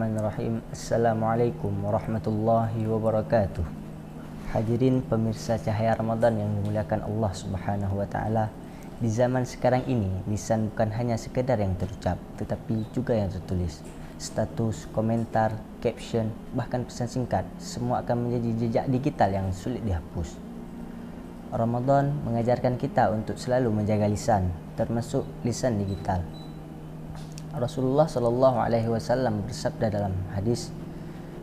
Bismillahirrahmanirrahim. Assalamualaikum warahmatullahi wabarakatuh. Hadirin pemirsa Cahaya Ramadan yang dimuliakan Allah Subhanahu wa taala. Di zaman sekarang ini, lisan bukan hanya sekedar yang terucap, tetapi juga yang tertulis. Status, komentar, caption, bahkan pesan singkat, semua akan menjadi jejak digital yang sulit dihapus. Ramadan mengajarkan kita untuk selalu menjaga lisan, termasuk lisan digital. Rasulullah sallallahu alaihi wasallam bersabda dalam hadis,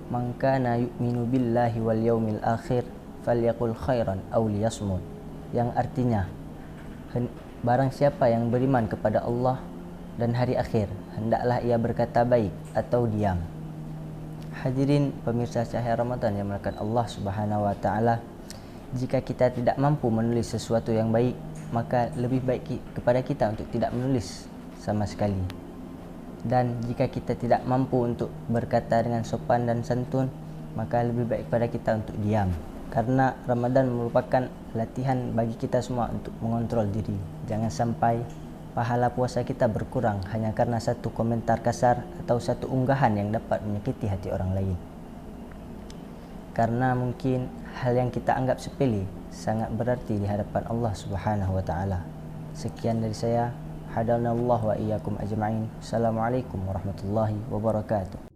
"Man kana yu'minu billahi wal yaumil akhir falyaqul khairan aw liyasmut." Yang artinya, barang siapa yang beriman kepada Allah dan hari akhir, hendaklah ia berkata baik atau diam. Hadirin pemirsa Cahaya Ramadan yang dimuliakan Allah Subhanahu wa taala, jika kita tidak mampu menulis sesuatu yang baik, maka lebih baik kepada kita untuk tidak menulis sama sekali. Dan jika kita tidak mampu untuk berkata dengan sopan dan santun, maka lebih baik pada kita untuk diam. Karena Ramadan merupakan latihan bagi kita semua untuk mengontrol diri. Jangan sampai pahala puasa kita berkurang hanya karena satu komentar kasar atau satu unggahan yang dapat menyakiti hati orang lain. Karena mungkin hal yang kita anggap sepele sangat berarti di hadapan Allah Subhanahu wa taala. Sekian dari saya. Hadanallahu wa iyyakum ajma'in. Assalamualaikum warahmatullahi wabarakatuh.